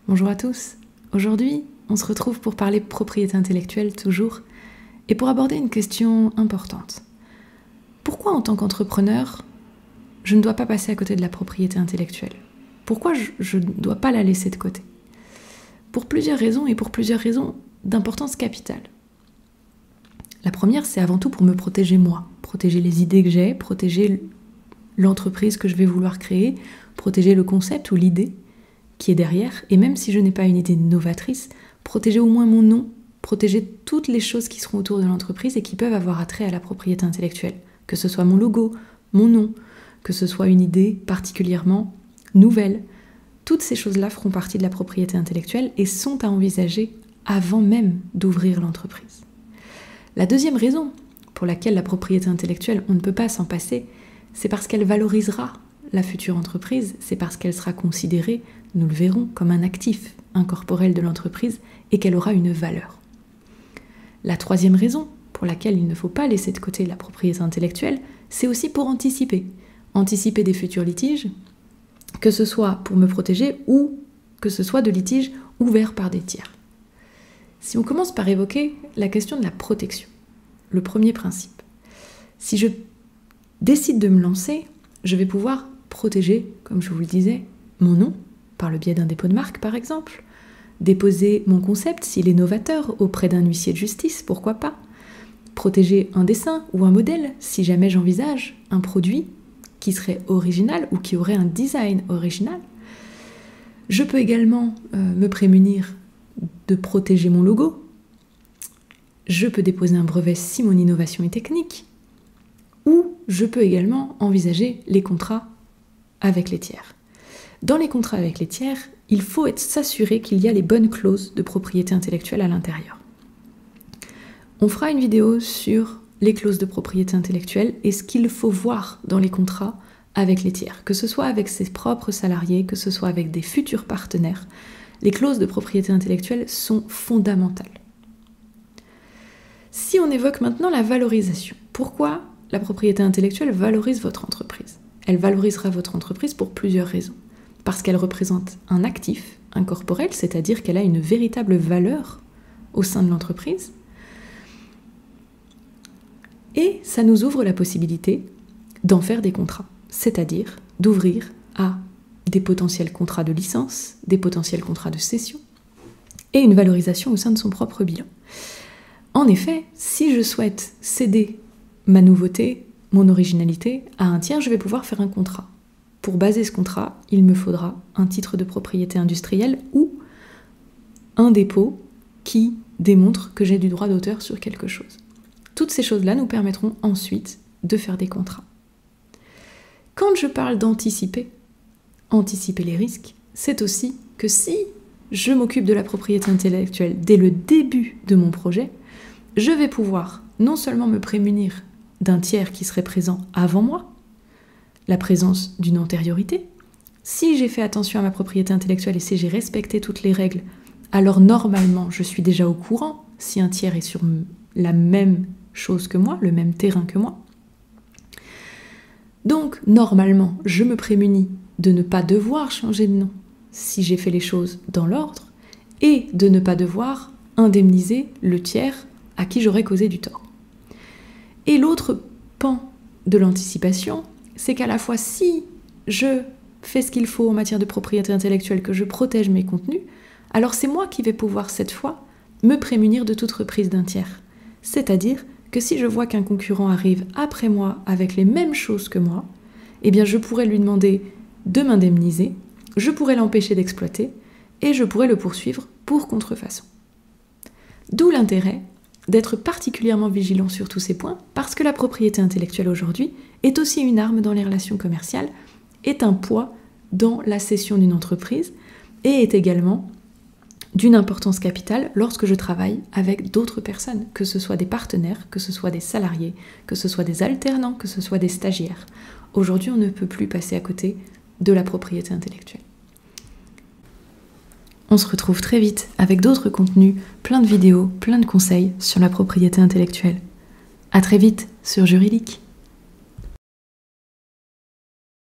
Bonjour à tous. Aujourd'hui, on se retrouve pour parler propriété intellectuelle toujours et pour aborder une question importante. Pourquoi en tant qu'entrepreneur, je ne dois pas passer à côté de la propriété intellectuelle? Pourquoi je ne dois pas la laisser de côté? Pour plusieurs raisons et pour plusieurs raisons d'importance capitale. La première, c'est avant tout pour me protéger moi, protéger les idées que j'ai, protéger l'entreprise que je vais vouloir créer, protéger le concept ou l'idée qui est derrière, et même si je n'ai pas une idée novatrice, protéger au moins mon nom, protéger toutes les choses qui seront autour de l'entreprise et qui peuvent avoir attrait à la propriété intellectuelle, que ce soit mon logo, mon nom, que ce soit une idée particulièrement nouvelle. Toutes ces choses-là feront partie de la propriété intellectuelle et sont à envisager avant même d'ouvrir l'entreprise. La deuxième raison pour laquelle la propriété intellectuelle, on ne peut pas s'en passer, c'est parce qu'elle valorisera la future entreprise, c'est parce qu'elle sera considérée, nous le verrons, comme un actif incorporel de l'entreprise et qu'elle aura une valeur. La troisième raison pour laquelle il ne faut pas laisser de côté la propriété intellectuelle, c'est aussi pour anticiper. Anticiper des futurs litiges, que ce soit pour me protéger ou que ce soit de litiges ouverts par des tiers. Si on commence par évoquer la question de la protection, le premier principe. Si je décide de me lancer, je vais pouvoir protéger, comme je vous le disais, mon nom, par le biais d'un dépôt de marque par exemple, déposer mon concept s'il est novateur auprès d'un huissier de justice, pourquoi pas, protéger un dessin ou un modèle si jamais j'envisage un produit qui serait original ou qui aurait un design original. Je peux également me prémunir de protéger mon logo. Je peux déposer un brevet si mon innovation est technique. Ou je peux également envisager les contrats avec les tiers. Dans les contrats avec les tiers, il faut s'assurer qu'il y a les bonnes clauses de propriété intellectuelle à l'intérieur. On fera une vidéo sur les clauses de propriété intellectuelle et ce qu'il faut voir dans les contrats avec les tiers, que ce soit avec ses propres salariés, que ce soit avec des futurs partenaires. Les clauses de propriété intellectuelle sont fondamentales. Si on évoque maintenant la valorisation, pourquoi la propriété intellectuelle valorise votre entreprise? Elle valorisera votre entreprise pour plusieurs raisons. Parce qu'elle représente un actif incorporel, c'est-à-dire qu'elle a une véritable valeur au sein de l'entreprise. Et ça nous ouvre la possibilité d'en faire des contrats, c'est-à-dire d'ouvrir à des potentiels contrats de licence, des potentiels contrats de cession, et une valorisation au sein de son propre bilan. En effet, si je souhaite céder ma nouveauté, mon originalité, à un tiers, je vais pouvoir faire un contrat. Pour baser ce contrat, il me faudra un titre de propriété industrielle ou un dépôt qui démontre que j'ai du droit d'auteur sur quelque chose. Toutes ces choses-là nous permettront ensuite de faire des contrats. Quand je parle d'anticiper, anticiper les risques, c'est aussi que si je m'occupe de la propriété intellectuelle dès le début de mon projet, je vais pouvoir non seulement me prémunir d'un tiers qui serait présent avant moi, la présence d'une antériorité. Si j'ai fait attention à ma propriété intellectuelle et si j'ai respecté toutes les règles, alors normalement je suis déjà au courant si un tiers est sur la même chose que moi, le même terrain que moi. Donc normalement je me prémunis de ne pas devoir changer de nom si j'ai fait les choses dans l'ordre et de ne pas devoir indemniser le tiers à qui j'aurais causé du tort. Et l'autre pan de l'anticipation, c'est qu'à la fois si je fais ce qu'il faut en matière de propriété intellectuelle, que je protège mes contenus, alors c'est moi qui vais pouvoir cette fois me prémunir de toute reprise d'un tiers. C'est-à-dire que si je vois qu'un concurrent arrive après moi avec les mêmes choses que moi, eh bien je pourrais lui demander de m'indemniser, je pourrais l'empêcher d'exploiter et je pourrais le poursuivre pour contrefaçon. D'où l'intérêt d'être particulièrement vigilant sur tous ces points, parce que la propriété intellectuelle aujourd'hui est aussi une arme dans les relations commerciales, est un poids dans la cession d'une entreprise et est également d'une importance capitale lorsque je travaille avec d'autres personnes, que ce soit des partenaires, que ce soit des salariés, que ce soit des alternants, que ce soit des stagiaires. Aujourd'hui, on ne peut plus passer à côté de la propriété intellectuelle. On se retrouve très vite avec d'autres contenus, plein de vidéos, plein de conseils sur la propriété intellectuelle. À très vite sur Juridique.